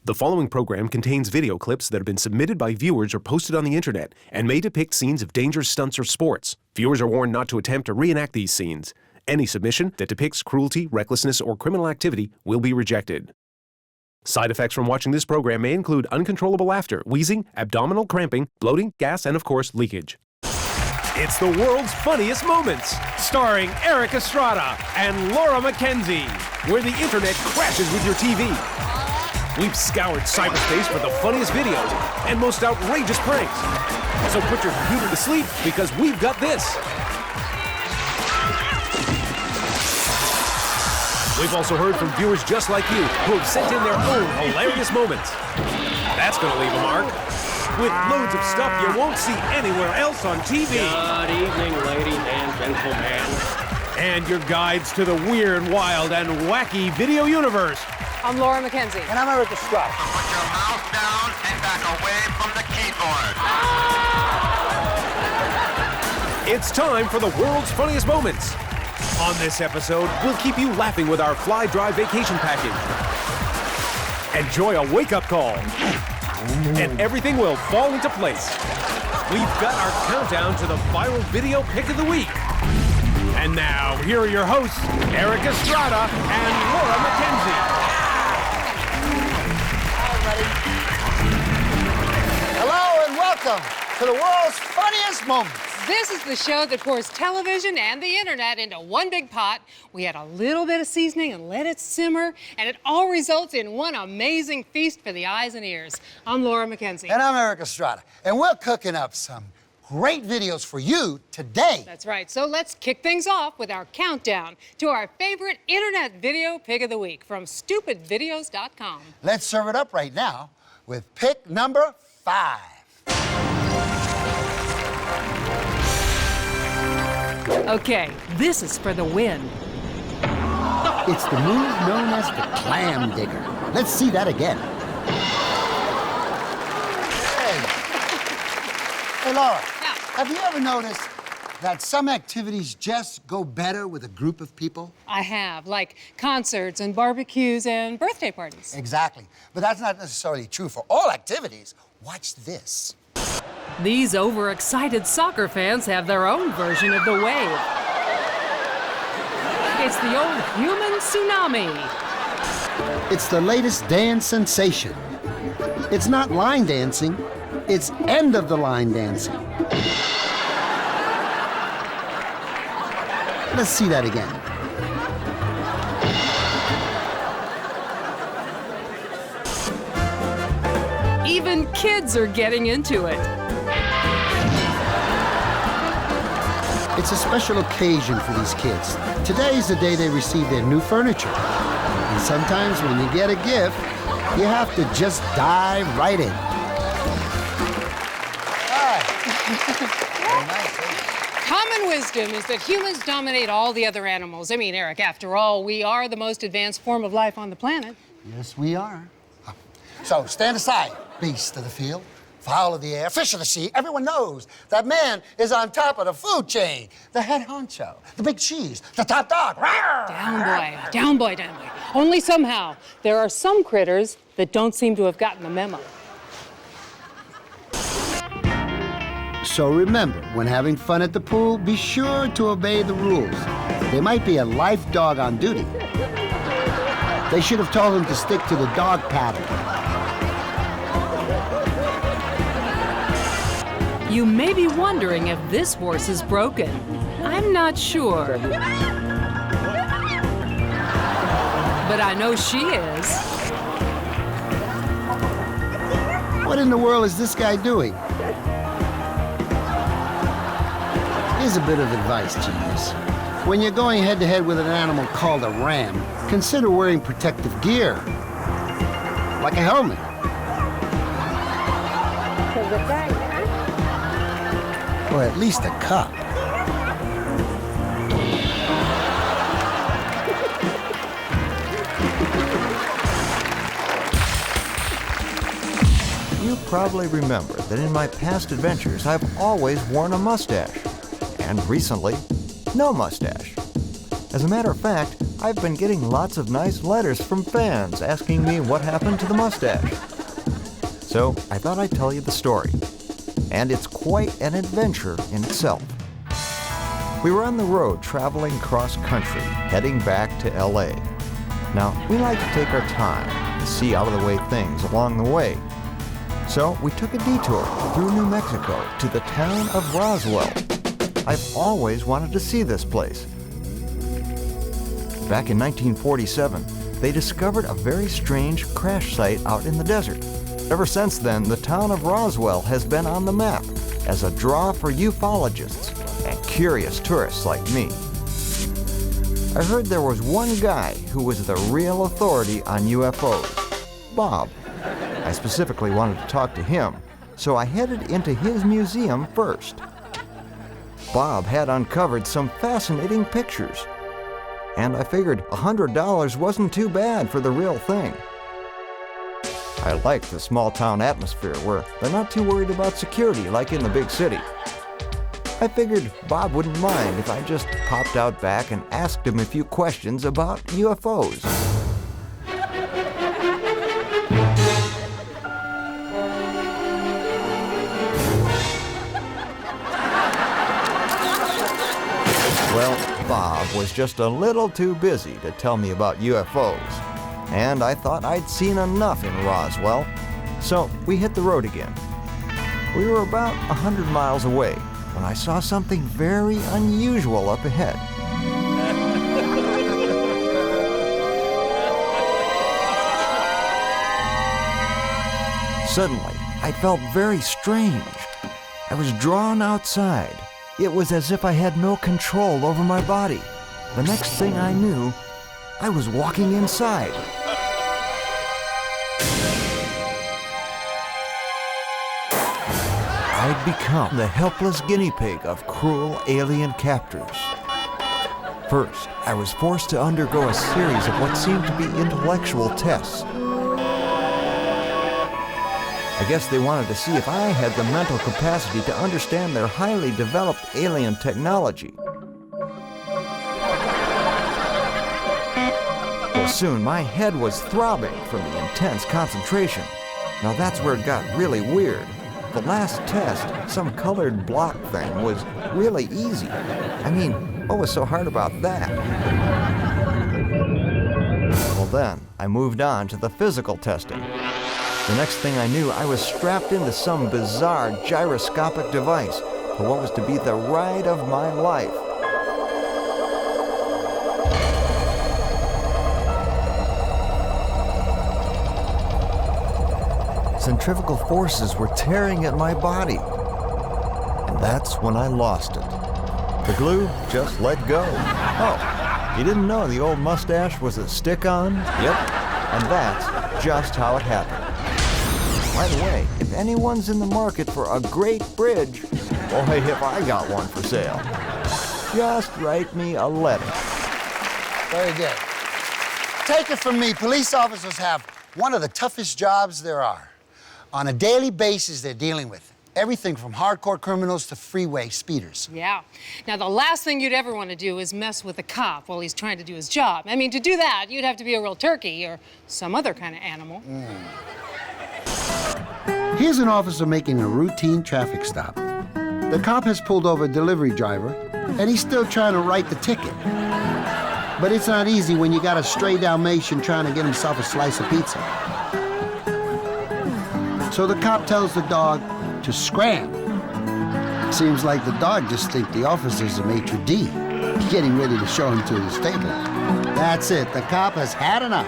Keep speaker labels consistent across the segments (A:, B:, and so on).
A: The following program contains video clips that have been submitted by viewers or posted on the internet and may depict scenes of dangerous stunts or sports. Viewers are warned not to attempt to reenact these scenes. Any submission that depicts cruelty, recklessness, or criminal activity will be rejected. Side effects from watching this program may include uncontrollable laughter, wheezing, abdominal cramping, bloating, gas, and of course, leakage. It's the world's funniest moments, starring Erik Estrada and Laura McKenzie, where the internet crashes with your TV. We've scoured cyberspace for the funniest videos and most outrageous pranks. So put your computer to sleep because we've got this. We've also heard from viewers just like you who have sent in their own hilarious moments. That's gonna leave a mark. With loads of stuff you won't see anywhere else on TV.
B: Good evening, ladies and gentlemen.
A: And your guides to the weird, wild, and wacky video universe.
C: I'm Laura McKenzie.
D: And I'm Erik Estrada.
E: So put your mouse down and back away from the keyboard.
A: It's time for the world's funniest moments. On this episode, we'll keep you laughing with our Fly Dry vacation package. Enjoy a wake-up call. And everything will fall into place. We've got our countdown to the viral video pick of the week. And now, here are your hosts, Erik Estrada and Laura McKenzie.
D: Hello and welcome to the world's funniest moments.
C: This is the show that pours television and the internet into one big pot. We add a little bit of seasoning and let it simmer, and it all results in one amazing feast for the eyes and ears. I'm Laura McKenzie.
D: And I'm Erik Estrada. And we're cooking up some great videos for you today.
C: That's right. So let's kick things off with our countdown to our favorite internet video pick of the week from stupidvideos.com.
D: Let's serve it up right now with pick number 5.
C: Okay, this is for the win.
D: It's the move known as the clam digger. Let's see that again. Hey, Laura, have you ever noticed that some activities just go better with a group of people?
C: I have, like concerts and barbecues and birthday parties.
D: Exactly. But that's not necessarily true for all activities. Watch this.
C: These overexcited soccer fans have their own version of the wave. It's the old human tsunami.
D: It's the latest dance sensation. It's not line dancing, it's end of the line dancing. Let's see that again.
C: Even kids are getting into it.
D: It's a special occasion for these kids. Today is the day they receive their new furniture. And sometimes when you get a gift, you have to just dive right in. Very nice.
C: Common wisdom is that humans dominate all the other animals. I mean, Erik, after all, we are the most advanced form of life on the planet.
D: Yes, we are. So stand aside, beast of the field, fowl of the air, fish of the sea. Everyone knows that man is on top of the food chain. The head honcho, the big cheese, the top dog.
C: Down, boy, down, boy, down, boy. Only somehow, there are some critters that don't seem to have gotten the memo.
D: So remember, when having fun at the pool, be sure to obey the rules. There might be a life dog on duty. They should have told him to stick to the dog paddle.
C: You may be wondering if this horse is broken. I'm not sure. But I know she is.
D: What in the world is this guy doing? Here's a bit of advice, genius. When you're going head-to-head with an animal called a ram, consider wearing protective gear, like a helmet. Or at least a cup.
F: You probably remember that in my past adventures, I've always worn a mustache. And recently, no mustache. As a matter of fact, I've been getting lots of nice letters from fans asking me what happened to the mustache. So I thought I'd tell you the story. And it's quite an adventure in itself. We were on the road traveling cross country, heading back to LA. Now, we like to take our time and see out of the way things along the way. So we took a detour through New Mexico to the town of Roswell. I've always wanted to see this place. Back in 1947, they discovered a very strange crash site out in the desert. Ever since then, the town of Roswell has been on the map as a draw for ufologists and curious tourists like me. I heard there was one guy who was the real authority on UFOs, Bob. I specifically wanted to talk to him, so I headed into his museum first. Bob had uncovered some fascinating pictures, and I figured $100 wasn't too bad for the real thing. I like the small town atmosphere where they're not too worried about security like in the big city. I figured Bob wouldn't mind if I just popped out back and asked him a few questions about UFOs. Well, Bob was just a little too busy to tell me about UFOs, and I thought I'd seen enough in Roswell, so we hit the road again. We were about 100 miles away when I saw something very unusual up ahead. Suddenly, I felt very strange. I was drawn outside. It was as if I had no control over my body. The next thing I knew, I was walking inside. I'd become the helpless guinea pig of cruel alien captors. First, I was forced to undergo a series of what seemed to be intellectual tests. I guess they wanted to see if I had the mental capacity to understand their highly developed alien technology. Well, soon my head was throbbing from the intense concentration. Now that's where it got really weird. The last test, some colored block thing, was really easy. I mean, what was so hard about that? Well then, I moved on to the physical testing. The next thing I knew, I was strapped into some bizarre gyroscopic device for what was to be the ride of my life. Centrifugal forces were tearing at my body. And that's when I lost it. The glue just let go. Oh, you didn't know the old mustache was a stick-on? Yep, and that's just how it happened. By the way, if anyone's in the market for a great bridge, boy, if I got one for sale. Just write me a letter.
D: Very good. Take it from me, police officers have one of the toughest jobs there are. On a daily basis, they're dealing with everything from hardcore criminals to freeway speeders.
C: Yeah. Now, the last thing you'd ever want to do is mess with a cop while he's trying to do his job. I mean, to do that, you'd have to be a real turkey or some other kind of animal.
D: Here's an officer making a routine traffic stop. The cop has pulled over a delivery driver, and he's still trying to write the ticket. But it's not easy when you got a stray Dalmatian trying to get himself a slice of pizza. So the cop tells the dog to scram. Seems like the dog just thinks the officer's a maitre d', getting ready to show him to the stable. That's it, the cop has had enough.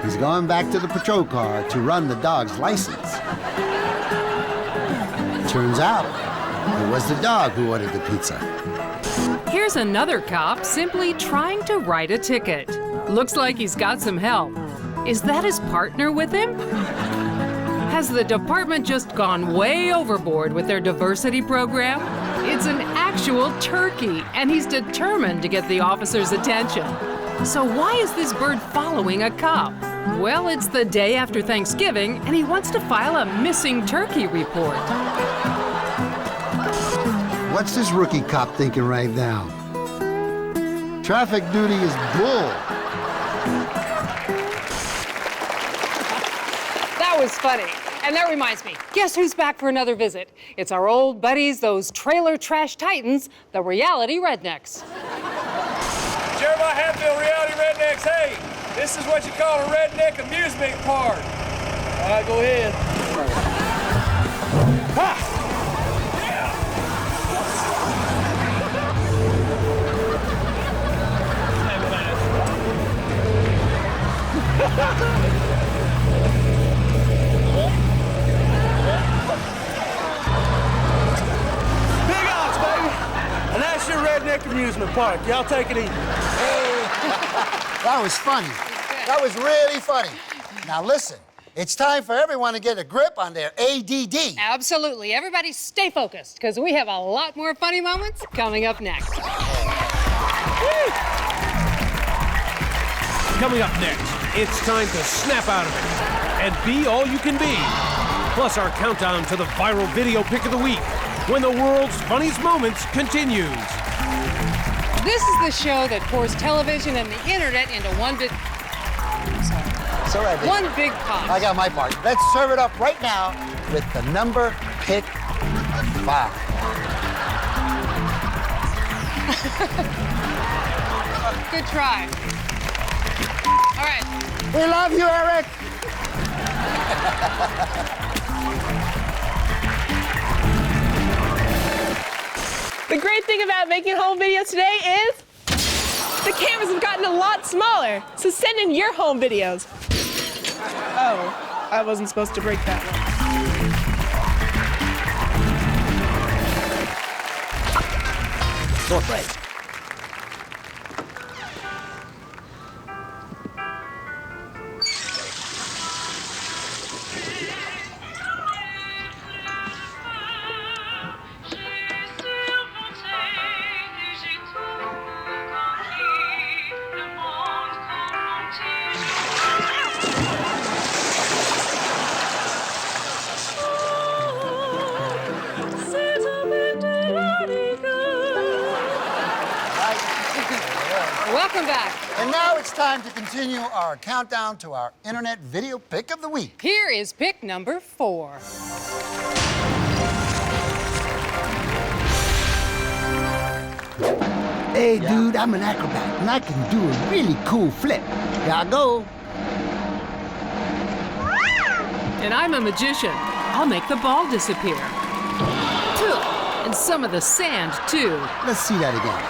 D: He's going back to the patrol car to run the dog's license. Turns out, it was the dog who ordered the pizza.
C: Here's another cop simply trying to write a ticket. Looks like he's got some help. Is that his partner with him? Has the department just gone way overboard with their diversity program? It's an actual turkey, and he's determined to get the officer's attention. So why is this bird following a cop? Well, it's the day after Thanksgiving, and he wants to file a missing turkey report.
D: What's this rookie cop thinking right now? Traffic duty is bull.
C: That was funny. And that reminds me, guess who's back for another visit? It's our old buddies, those trailer trash titans, the reality rednecks.
G: Jeremiah Hatfield, reality rednecks. Hey, this is what you call a redneck amusement park. All right, go ahead. Ha! Big odds, baby. And that's your redneck amusement park. Y'all take it easy.
D: That was funny. That was really funny. Now listen, it's time for everyone to get a grip on their ADD.
C: Absolutely. Everybody stay focused, because we have a lot more funny moments coming up next.
A: Coming up next, it's time to snap out of it and be all you can be. Plus our countdown to the viral video pick of the week, when the world's funniest moments continues.
C: This is the show that pours television and the internet into one big...
D: It's all right, baby.
C: One big pot.
D: I got my part. Let's serve it up right now with the number pick 5.
C: Good try. All right.
D: We love you, Eric.
H: The great thing about making home videos today is the cameras have gotten a lot smaller, so send in your home videos. Oh, I wasn't supposed to break that one.
D: Short break.
C: Welcome back.
D: And now it's time to continue our countdown to our internet video pick of the week.
C: Here is pick number 4.
D: Hey, dude, I'm an acrobat, and I can do a really cool flip. Here I go.
I: And I'm a magician. I'll make the ball disappear. Phew, and some of the sand, too.
D: Let's see that again.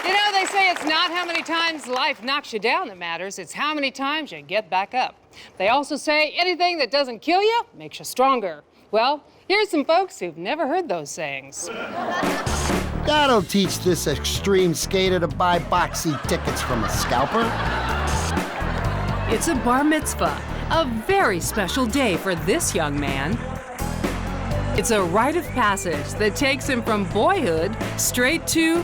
C: You know, they say it's not how many times life knocks you down that matters, it's how many times you get back up. They also say anything that doesn't kill you makes you stronger. Well, here's some folks who've never heard those sayings.
D: That'll teach this extreme skater to buy boxy tickets from a scalper.
I: It's a bar mitzvah, a very special day for this young man. It's a rite of passage that takes him from boyhood straight to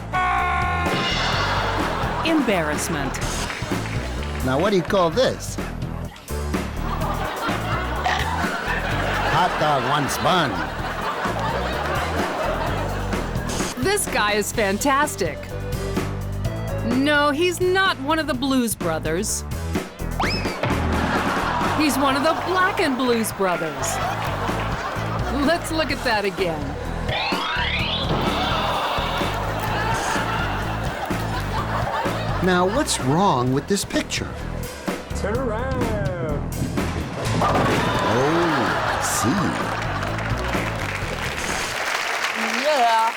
I: embarrassment.
D: Now, what do you call this? Hot dog once bun.
I: This guy is fantastic. No, he's not one of the Blues Brothers. He's one of the Black and Blues Brothers. Let's look at that again.
D: Now, what's wrong with this picture?
G: Turn around.
D: Oh, I see. Yeah.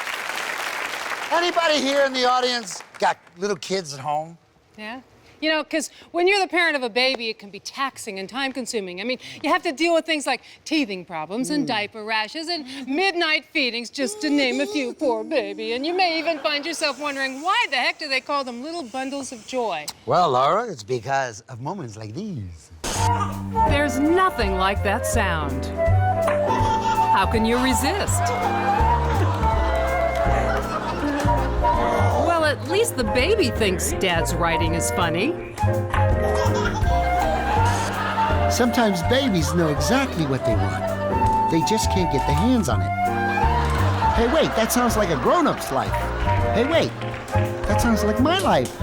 D: Anybody here in the audience got little kids at home?
C: Yeah? You know, because when you're the parent of a baby, it can be taxing and time-consuming. I mean, you have to deal with things like teething problems and diaper rashes and midnight feedings, just to name a few, poor baby. And you may even find yourself wondering, why the heck do they call them little bundles of joy?
D: Well, Laura, it's because of moments like these.
I: There's nothing like that sound. How can you resist? Well, at least the baby thinks Dad's writing is funny.
D: Sometimes babies know exactly what they want. They just can't get their hands on it. Hey, wait, that sounds like a grown-up's life. Hey, wait. That sounds like my life.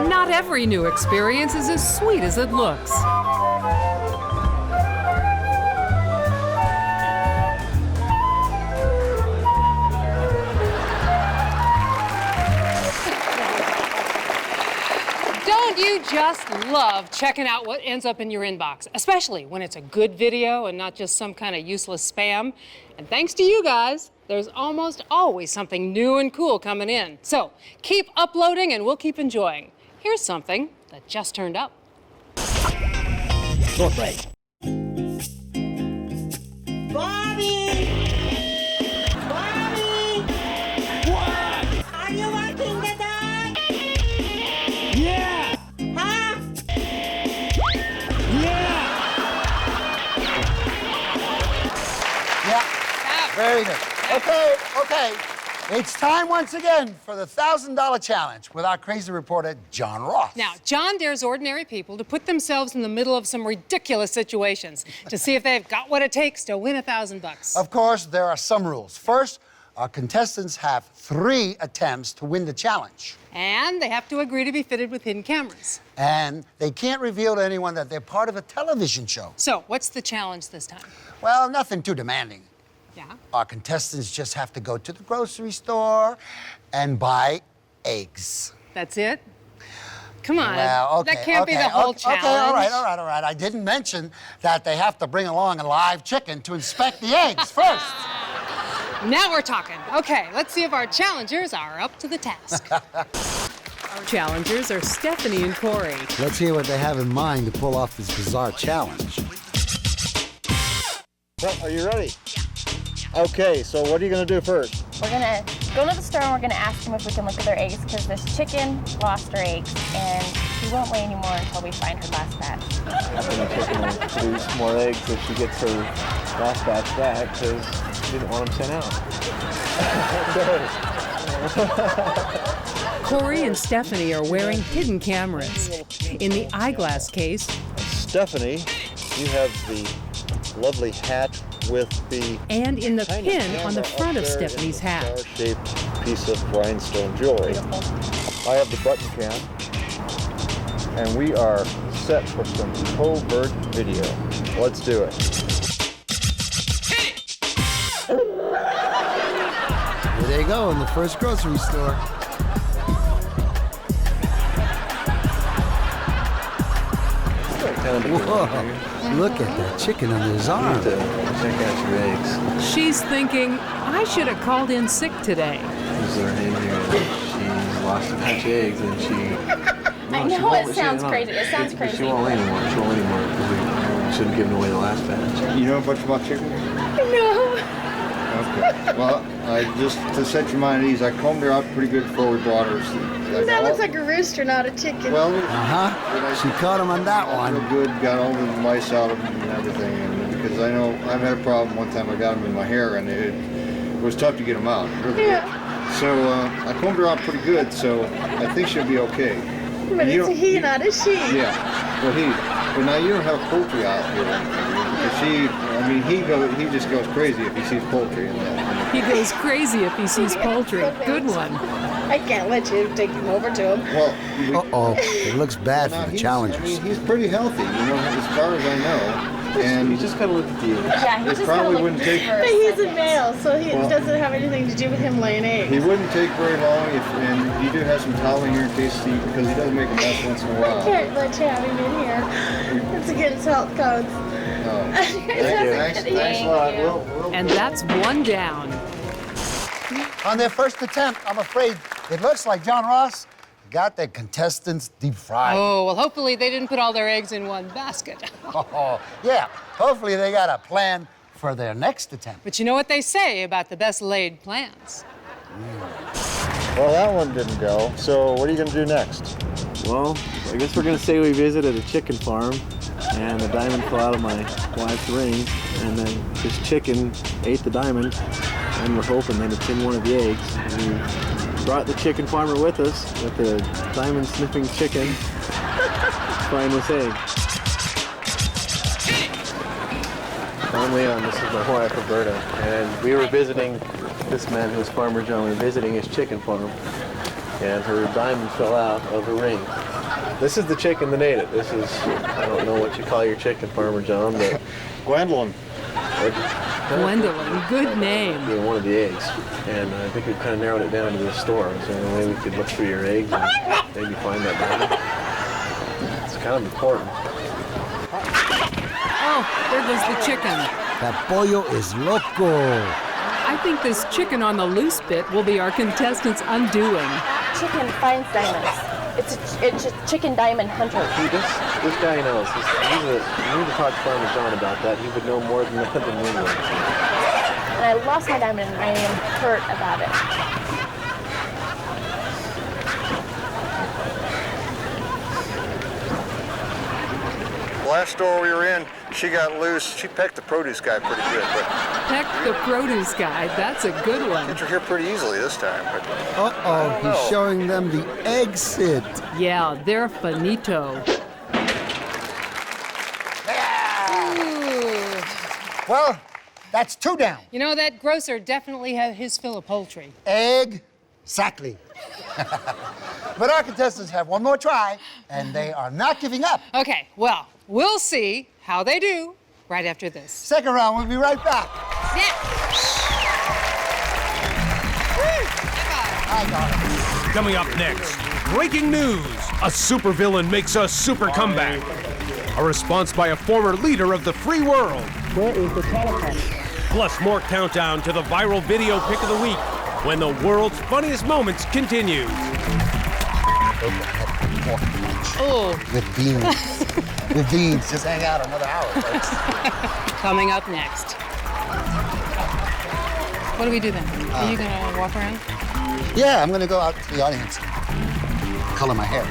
I: Not every new experience is as sweet as it looks.
C: Don't you just love checking out what ends up in your inbox, especially when it's a good video and not just some kind of useless spam? And thanks to you guys, there's almost always something new and cool coming in. So keep uploading and we'll keep enjoying. Here's something that just turned up.
D: Short break.
J: Bobby! Bobby! What? Are you walking the dog?
G: Yeah!
J: Huh?
D: Yeah, very good. Okay. It's time once again for the $1,000 challenge with our crazy reporter, John Ross.
C: Now, John dares ordinary people to put themselves in the middle of some ridiculous situations to see if they've got what it takes to win $1,000.
D: Of course, there are some rules. First, our contestants have 3 attempts to win the challenge.
C: And they have to agree to be fitted with hidden cameras.
D: And they can't reveal to anyone that they're part of a television show.
C: So, what's the challenge this time?
D: Well, nothing too demanding.
C: Yeah?
D: Our contestants just have to go to the grocery store and buy eggs.
C: That's it? Come on.
D: Well, okay,
C: that can't be the whole challenge.
D: Okay, all right. I didn't mention that they have to bring along a live chicken to inspect the eggs first.
C: Now we're talking. Okay, let's see if our challengers are up to the task.
I: Our challengers are Stephanie and Corey.
D: Let's hear what they have in mind to pull off this bizarre challenge.
F: Well, are you ready? Okay, so what are you going to do first?
K: We're gonna go to the store and we're gonna ask them if we can look at their eggs because this chicken lost her eggs and she won't lay anymore until we find her last batch.
L: I think the chicken will produce more eggs if she gets her last batch back because she didn't want them sent out.
I: Corey and Stephanie are wearing hidden cameras. In the eyeglass case,
F: Stephanie, you have the lovely hat with the
I: and in the
F: tiny
I: pin
F: camera
I: on the front
F: up
I: of
F: there
I: Stephanie's
F: in the
I: hat.
F: star-shaped piece of rhinestone jewelry. I have the button cam, and we are set for some covert video. Let's do it.
D: Here they go in the first grocery store. Whoa, look at that chicken under his arm.
L: Check out your eggs.
I: She's thinking, I should have called in sick today.
L: She's learning here. She lost a bunch of eggs and she...
K: I know it sounds crazy. It sounds crazy.
L: She won't lay anymore. She won't lay anymore because we shouldn't have given away the last batch.
M: You know much about chicken?
K: No.
M: Okay. Well, just to set your mind at ease, I combed her out pretty good before we brought her.
J: That looks like a rooster, not a chicken.
M: Well,
D: she caught him on that one.
M: Real good, got all the mice out of them and everything. And because I know I've had a problem one time. I got them in my hair, and it was tough to get them out. Really.
J: Yeah.
M: So I combed her out pretty good, so I think she'll be okay.
J: But it's a he, not a she.
M: Yeah, well he. But now you don't have poultry out here. He just goes crazy if he sees poultry in that.
I: He goes crazy if he sees poultry. Good one.
J: I can't let you take him over to him.
M: Well,
D: uh-oh, it looks bad for the challengers.
M: I mean, he's pretty healthy, as far as I know. And
L: you just gotta look at the eggs.
K: Yeah, he
M: it
K: just
M: probably wouldn't take.
J: But he's a male, so he doesn't have anything to do with him laying eggs.
M: He wouldn't take very long, and you do have some towel here in case because he does make a mess once in a while.
J: I can't let you have him in here. It's against health codes.
M: Thanks a lot.
I: And that's one down.
D: On their first attempt, I'm afraid it looks like John Ross got their contestants deep fried.
C: Oh, well, hopefully they didn't put all their eggs in one basket.
D: Oh, yeah. Hopefully they got a plan for their next attempt.
C: But you know what they say about the best laid plans.
F: Well, that one didn't go. So what are you going to do next?
L: Well, I guess we're gonna say we visited a chicken farm and a diamond fell out of my wife's ring and then this chicken ate the diamond and we're hoping that it's in one of the eggs. We brought the chicken farmer with us with the diamond sniffing chicken find this egg. I'm Leon, this is my wife Roberta, and we were visiting this man who's Farmer John. We were visiting his chicken farm, and her diamond fell out of her ring. This is the chicken that ate it. This is, I don't know what you call your chicken, Farmer John, but
M: Gwendolyn.
I: Gwendolyn, good name.
L: Yeah, one of the eggs. And I think we've kind of narrowed it down to this store. Is there any way we could look through your eggs and maybe find that diamond? It's kind of important.
I: Oh, there goes the chicken.
D: That pollo is loco.
I: I think this chicken on the loose bit will be our contestant's undoing.
K: Chicken finds diamonds. It's a chicken diamond hunter.
L: See, this guy knows. You need to talk to Farmer John about that. He would know more than that than we would.
K: And I lost my diamond and I am hurt about it.
M: Last store we were in, she got loose. She pecked the produce guy pretty good, but
I: Peck the produce guy, that's a good one.
M: get her here pretty easily this time. But
D: Uh-oh, he's showing them the exit.
I: Yeah, they're finito.
C: Ooh.
D: Well, that's 2 down.
C: You know, that grocer definitely had his fill of poultry.
D: Exactly. But our contestants have one more try, and they are not giving up.
C: Okay, well, we'll see how they do right after this.
D: Second round, we'll be right back.
C: Yeah.
D: I got it.
A: Coming up next, breaking news. A supervillain makes a super comeback. A response by a former leader of the free world.
J: Where is the teleprompter?
A: Plus more countdown to the viral video pick of the week when the world's funniest moments continue.
C: Oh.
D: With beans. With beans. Just hang out another hour, folks.
C: Coming up next. What do we do then? Are you gonna walk around?
D: Yeah, I'm gonna go out to the audience. Color my hair.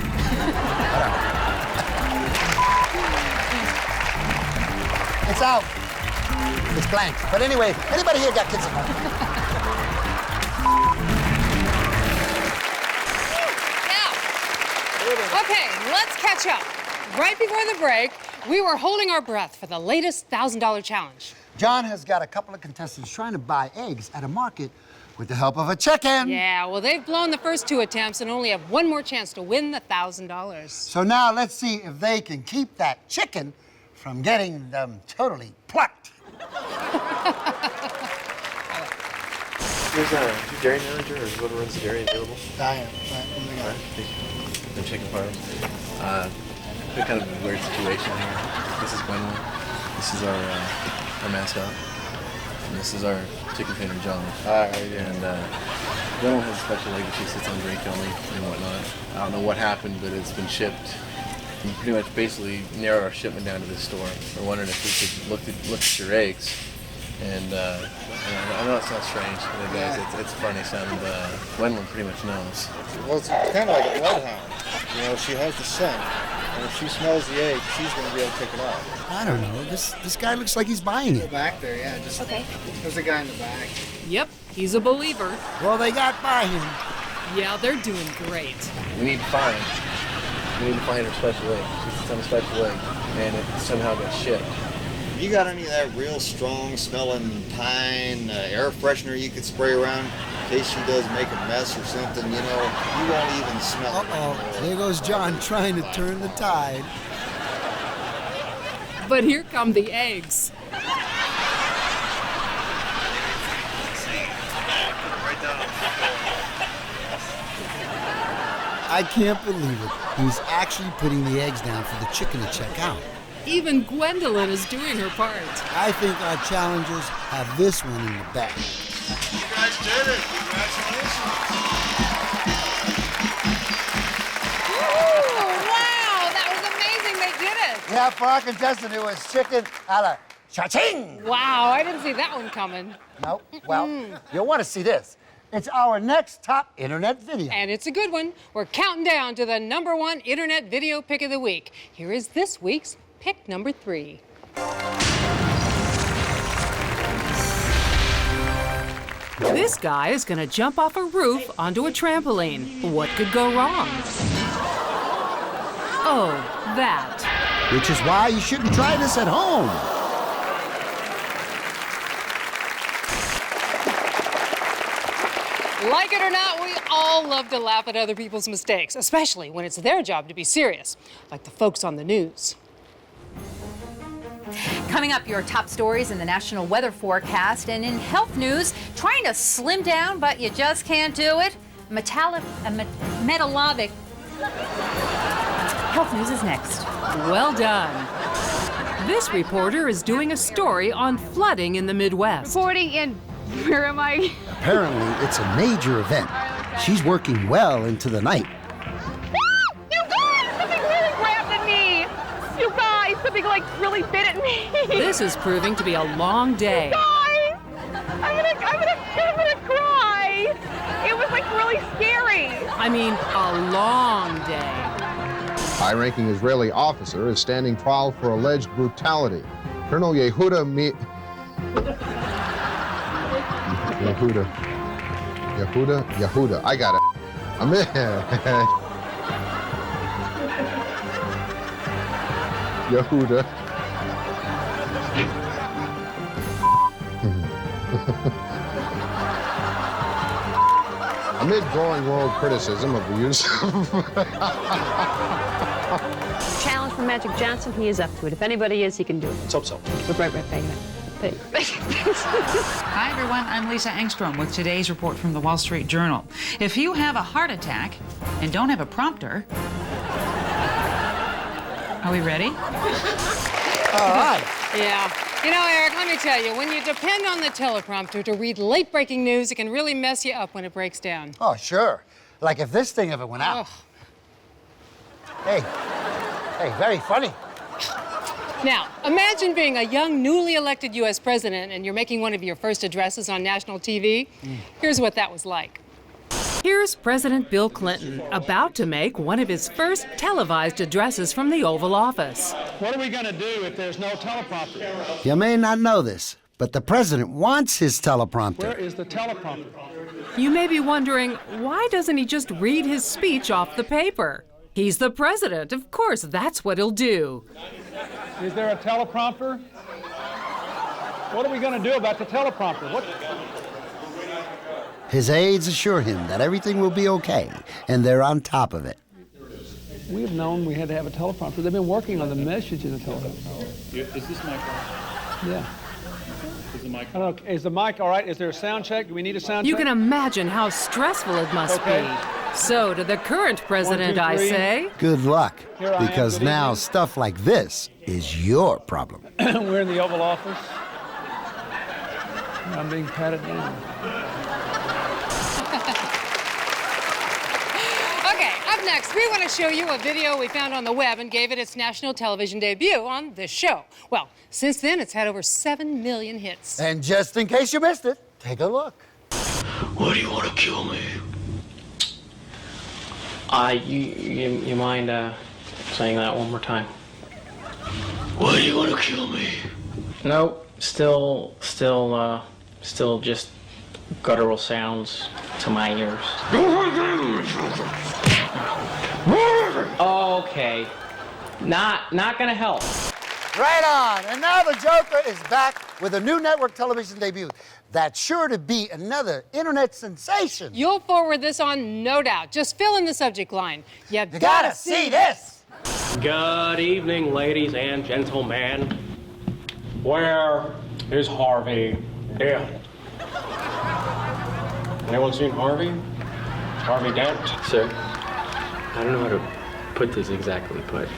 D: It's out. It's blank. But anyway, anybody here got kids at home?
C: Okay, let's catch up. Right before the break, we were holding our breath for the latest $1,000 challenge.
D: John has got a couple of contestants trying to buy eggs at a market with the help of a chicken.
C: Yeah, well, they've blown the first 2 attempts and only have one more chance to win the $1,000.
D: So now let's see if they can keep that chicken from getting them totally plucked.
L: There's a dairy manager or whoever runs the dairy available?
D: Diane,
L: The chicken farm. It's kind of a weird situation here. This is Gwendolyn. This is our mascot. And this is our chicken trainer, John. And Gwendolyn has a special leg that she sits on drink only and whatnot. I don't know what happened, but it's been shipped. We pretty much basically narrowed our shipment down to this store. We're wondering if we could look at your eggs. And I know it sounds strange, but it does. It's funny. Gwendolyn pretty much knows.
M: well, it's kind of like a bloodhound. You know, she has the scent, and if she smells the egg, she's going to be able to pick it off.
D: I don't know. This guy looks like he's buying it.
M: Back there, yeah. Just okay. There's a guy in the back.
I: Yep, he's a believer.
D: Well, they got by him.
I: Yeah, they're doing great.
L: We need to find her special egg. She sits on a special egg, and it somehow got shipped.
M: You got any of that real strong smelling pine air freshener you could spray around in case she does make a mess or something? You know, you won't even smell it.
D: Uh-oh, there goes John trying to turn the tide.
I: But here come the eggs.
D: I can't believe it. He's actually putting the eggs down for the chicken to check out.
I: Even Gwendolyn is doing her part.
D: I think our challengers have this one in the bag.
M: You guys did it. Congratulations.
C: Ooh, wow, that was amazing. They did it.
D: Yeah, for our contestant, it was chicken a la cha-ching.
C: Wow, I didn't see that one coming.
D: No, well, you'll want to see this. It's our next top internet video.
C: And it's a good one. We're counting down to the #1 internet video pick of the week. Here is this week's pick number 3.
I: This guy is gonna jump off a roof onto a trampoline. What could go wrong? Oh, that.
D: Which is why you shouldn't try this at home.
C: Like it or not, we all love to laugh at other people's mistakes, especially when it's their job to be serious, like the folks on the news.
N: Coming up, your top stories in the national weather forecast, and in health news, trying to slim down, but you just can't do it. Metallovic. Health news is next.
I: Well done. This reporter is doing a story on flooding in the Midwest.
O: Reporting in, where am I?
D: Apparently, it's a major event. She's working well into the night.
O: You guys, something really grabbed at me. You guys, something like really bit at me.
I: This is proving to be a long day.
O: Guys, I'm gonna cry. It was like really scary.
I: I mean, a long day.
P: High-ranking Israeli officer is standing trial for alleged brutality. Colonel Yehuda, I got it. I'm in. Yehuda. Amid growing world criticism of the use
Q: Challenge from Magic Johnson, he is up to it. If anybody is, he can do it.
B: Let's hope so.
Q: Right,
R: Hi, everyone. I'm Lisa Engstrom with today's report from the Wall Street Journal. If you have a heart attack and don't have a prompter, are we ready?
D: All right.
C: Yeah. You know, Eric, let me tell you, when you depend on the teleprompter to read late-breaking news, it can really mess you up when it breaks down.
D: Oh, sure. Like if this thing ever went out.
C: Oh.
D: Hey, very funny.
C: Now, imagine being a young, newly elected U.S. president and you're making one of your first addresses on national TV. Here's what that was like.
I: Here's President Bill Clinton about to make one of his first televised addresses from the Oval Office.
B: What are we going to do if there's no teleprompter?
D: You may not know this, but the president wants his teleprompter.
B: Where is the teleprompter?
I: You may be wondering, why doesn't he just read his speech off the paper? He's the president. Of course, that's what he'll do.
B: Is there a teleprompter? What are we going to do about the teleprompter?
D: His aides assure him that everything will be okay, and they're on top of it.
B: We have known we had to have a teleprompter. They've been working on the message in the teleprompter.
L: Is this mic on?
B: Yeah.
L: Is the mic
B: I don't know. Is the mic all right? Is there a sound check? Do we need a sound
I: You
B: check?
I: can imagine how stressful it must be. So, to the current president,
B: 1, 2, 3.
I: I say,
D: Good luck,
B: Here I am.
D: because
B: Good
D: now
B: evening.
D: stuff like this is your problem.
B: We're in the Oval Office. I'm being patted down.
C: Okay, up next, we want to show you a video we found on the web and gave it its national television debut on this show. Well, since then, it's had over 7 million hits.
D: And just in case you missed it, take a look.
S: Why do you want to kill me?
B: You mind saying that one more time?
S: Why do you want to kill me?
B: Nope. Still just guttural sounds to my ears. Okay. Not gonna help.
D: Right on. And now the Joker is back with a new network television debut. That's sure to be another internet sensation.
C: You'll forward this on, no doubt. Just fill in the subject line. You
D: gotta see this.
B: Good evening, ladies and gentlemen. Where is Harvey Dent? Anyone seen Harvey? Harvey Dent?
T: Sir, I don't know how to put this exactly, but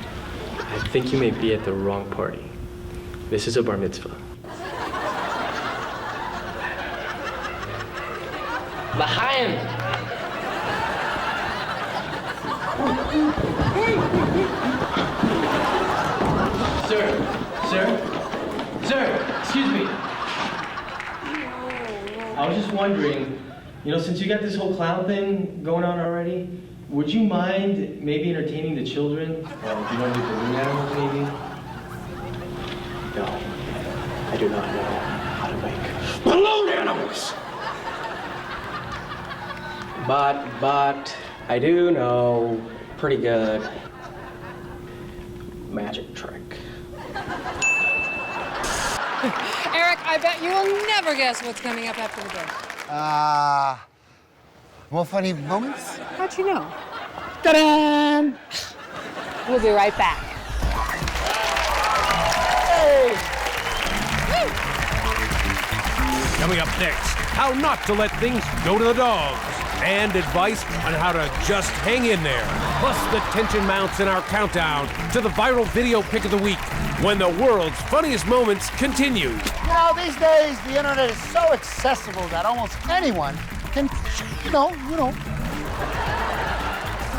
T: I think you may be at the wrong party. This is a bar mitzvah.
B: L'chaim!
T: Sir, excuse me. I was just wondering, since you got this whole clown thing going on already, would you mind maybe entertaining the children? Do you know the balloon animals, maybe?
B: No, I do not know how to make balloon animals. But I do know pretty good magic trick.
C: Erik, I bet you will never guess what's coming up after the break.
D: More funny moments?
C: How'd you know?
D: Ta-da!
C: We'll be right back.
D: Hey!
A: Coming up next, how not to let things go to the dogs, and advice on how to just hang in there. Plus, the tension mounts in our countdown to the viral video pick of the week, when the world's funniest moments continue.
D: Now, these days, the internet is so accessible that almost anyone can, you know.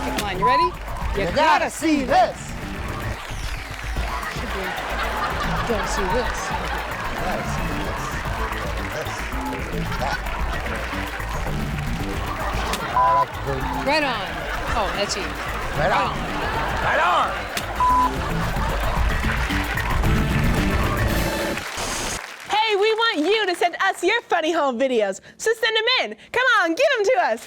C: Come on, you ready?
D: You gotta see this.
C: Don't see this.
D: I like to do.
C: Right on. Oh, that's you.
D: Right on. Right on.
H: Hey, we want you to send us your funny home videos. So send them in. Come on, give them to us.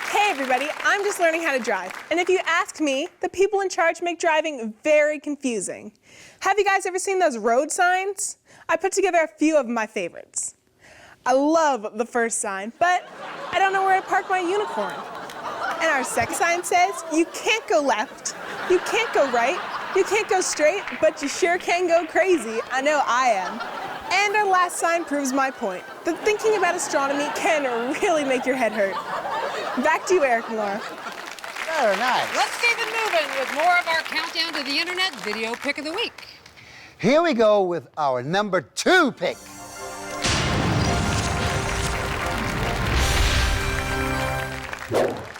H: Hey everybody, I'm just learning how to drive. And if you ask me, the people in charge make driving very confusing. Have you guys ever seen those road signs? I put together a few of my favorites. I love the first sign, but I don't know where to park my unicorn. And our second sign says, you can't go left, you can't go right, you can't go straight, but you sure can go crazy. I know I am. And our last sign proves my point, that thinking about astronomy can really make your head hurt. Back to you, Erik and Laura.
D: Very nice.
C: Let's keep it moving with more of our countdown to the internet video pick of the week.
D: Here we go with our number 2 pick.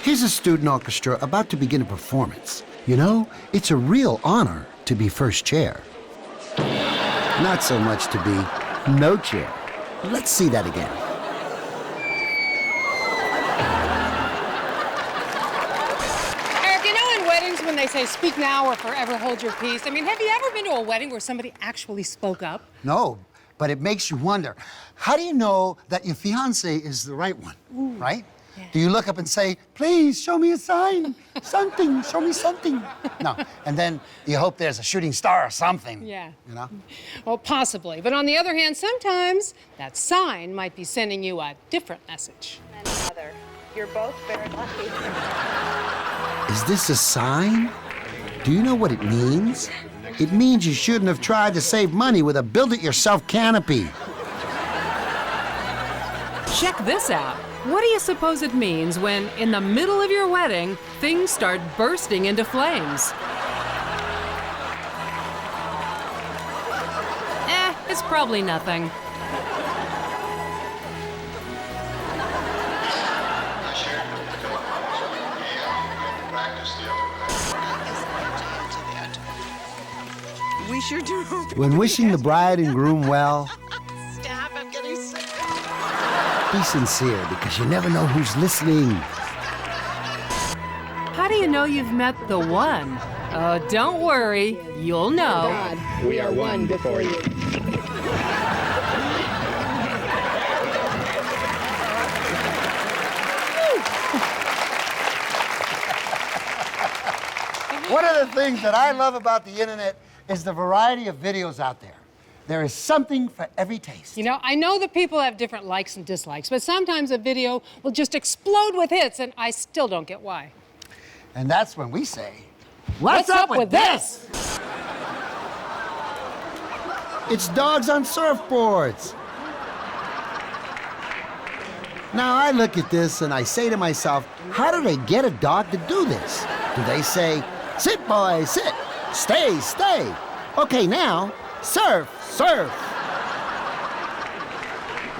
D: Here's a student orchestra about to begin a performance. You know, it's a real honor to be first chair. Not so much to be no chair. Let's see that again.
C: Erik, you know in weddings when they say speak now or forever hold your peace, I mean, have you ever been to a wedding where somebody actually spoke up?
D: No, but it makes you wonder, how do you know that your fiancé is the right one, right? Yeah. Do you look up and say, please, show me a sign, something, show me something? No, and then you hope there's a shooting star or something.
C: Yeah.
D: You know?
C: Well, possibly. But on the other hand, sometimes that sign might be sending you a different message.
O: Mother, you're both very lucky.
D: Is this a sign? Do you know what it means? It means you shouldn't have tried to save money with a build-it-yourself canopy.
I: Check this out. What do you suppose it means when, in the middle of your wedding, things start bursting into flames? It's probably nothing.
J: We sure do.
D: When wishing the bride and groom well,
J: Stop, I'm getting sick.
D: be sincere, because you never know who's listening.
I: How do you know you've met the one? Oh, don't worry, you'll know.
B: God, we are one before you.
D: One of the things that I love about the internet is the variety of videos out there. There is something for every taste.
C: You know, I know that people have different likes and dislikes, but sometimes a video will just explode with hits, and I still don't get why.
D: And that's when we say, what's up with this? It's dogs on surfboards. Now I look at this and I say to myself, how do they get a dog to do this? Do they say, sit boy, sit, stay, stay. Okay, now, surf, surf.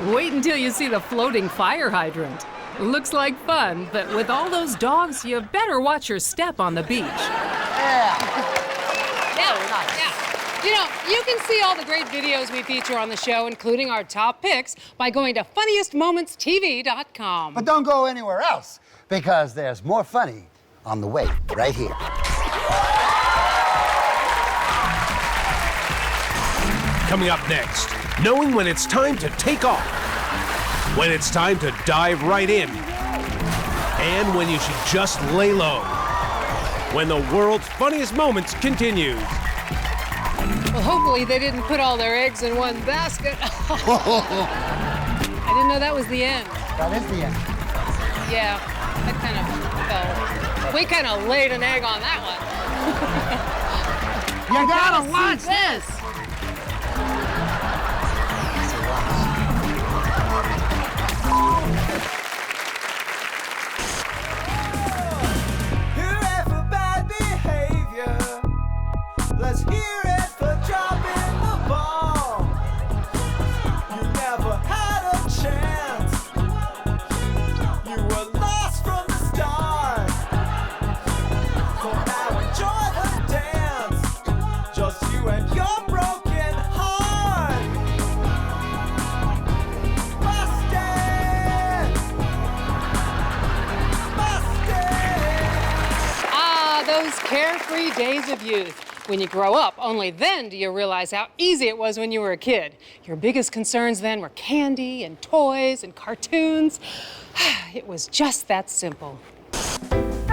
I: Wait until you see the floating fire hydrant. Looks like fun, but with all those dogs, you better watch your step on the beach.
C: Yeah. You know, you can see all the great videos we feature on the show, including our top picks, by going to funniestmomentstv.com.
D: But don't go anywhere else, because there's more funny on the way right here.
A: Coming up next, knowing when it's time to take off. when it's time to dive right in, and when you should just lay low. When the world's funniest moments continues.
C: Well, hopefully they didn't put all their eggs in one basket. I didn't know that was the end.
D: That is the end.
C: Yeah, that kind of fell. We kind of laid an egg on that one.
D: You gotta watch this.
J: Hooray for bad behavior. Let's hear it for dropping the ball. You never had a chance. You were lost from the start. So now enjoy the dance. Just you and your broken heart. Busted! Busted!
C: Ah, those carefree days of youth. When you grow up, only then do you realize how easy it was when you were a kid. Your biggest concerns then were candy and toys and cartoons. It was just that simple.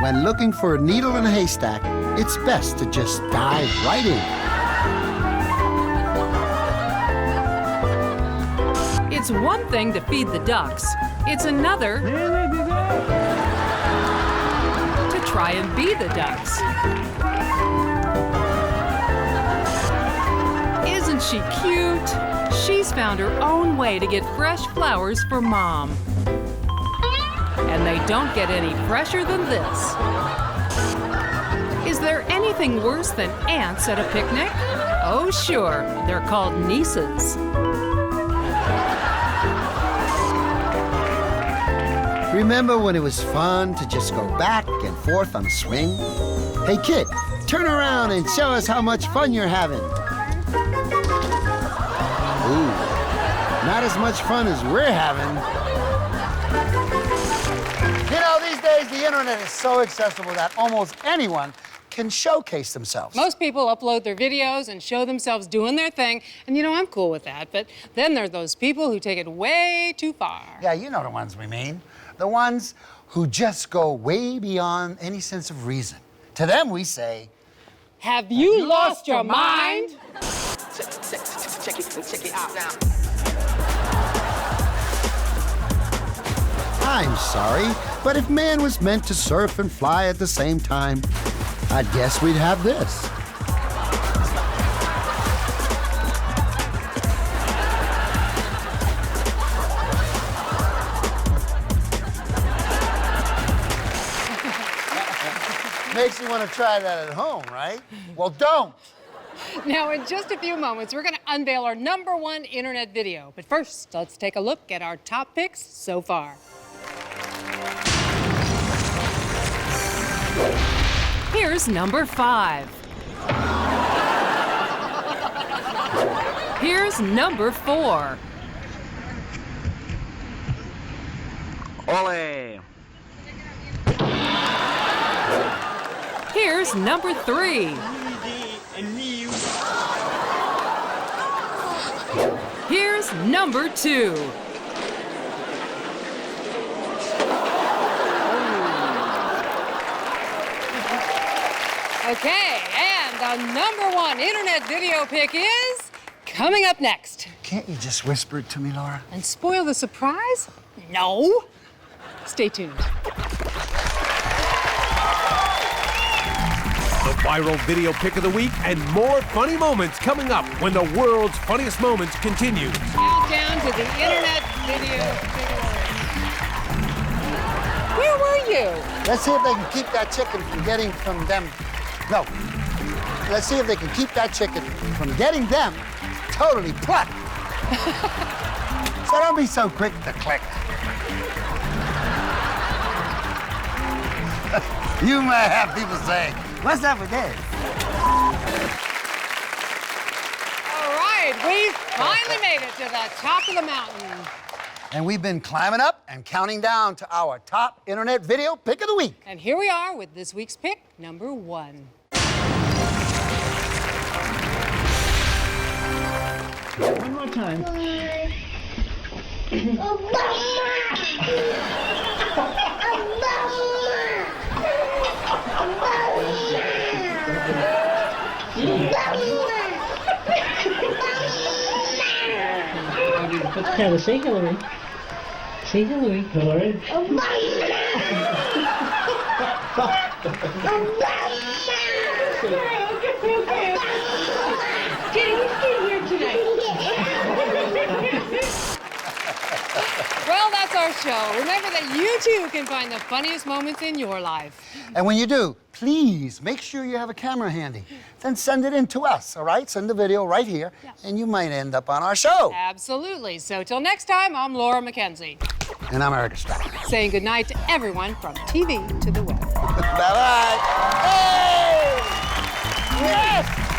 D: When looking for a needle in a haystack, it's best to just dive right in.
I: It's one thing to feed the ducks. It's another to try and be the ducks. Isn't she cute? She's found her own way to get fresh flowers for Mom. And they don't get any fresher than this. Is there anything worse than ants at a picnic? Oh, sure. They're called nieces.
D: Remember when it was fun to just go back and forth on a swing? Hey kid, turn around and show us how much fun you're having. Ooh, not as much fun as we're having. You know, these days the internet is so accessible that almost anyone can showcase themselves.
C: Most people upload their videos and show themselves doing their thing, and you know, I'm cool with that. But then there's those people who take it way too far.
D: Yeah, you know the ones we mean. The ones who just go way beyond any sense of reason. To them we say,
C: have you lost your mind?
J: Check it out now.
D: I'm sorry, but if man was meant to surf and fly at the same time, I'd guess we'd have this. Makes you want to try that at home, right? Well, don't.
C: Now, in just a few moments, we're going to unveil our #1 internet video. But first, let's take a look at our top picks so far.
I: Here's number 5. Here's number 4.
U: Ole!
I: Here's number 3. Here's number 2.
C: Okay, and the #1 internet video pick is coming up next.
D: Can't you just whisper it to me, Laura?
C: And spoil the surprise? No. Stay tuned.
A: The viral video pick of the week and more funny moments coming up when the world's funniest moments continue.
C: Countdown to the internet video pick of the week. Where were you?
D: Let's see if they can keep that chicken from getting from them. No. Let's see if they can keep that chicken from getting them totally plucked. So don't be so quick to click. You might have people saying, what's up with this?
C: All right, we've finally made it to the top of the mountain.
D: And we've been climbing up and counting down to our top internet video pick of the week.
C: And here we are with this week's pick, #1.
J: One more time.
U: What's the camera? Say Hillary. Say Hillary. Hillary.
O: Okay. Jenny, you stay here tonight.
C: Well, that's our show. Remember that you too can find the funniest moments in your life.
D: And when you do, please make sure you have a camera handy. Then send it in to us, all right? Send the video right here, and you might end up on our show.
C: Absolutely. So till next time, I'm Laura McKenzie.
D: And I'm Erik Estrada.
C: Saying goodnight to everyone from TV to the web.
D: Bye-bye. Hey! Yes!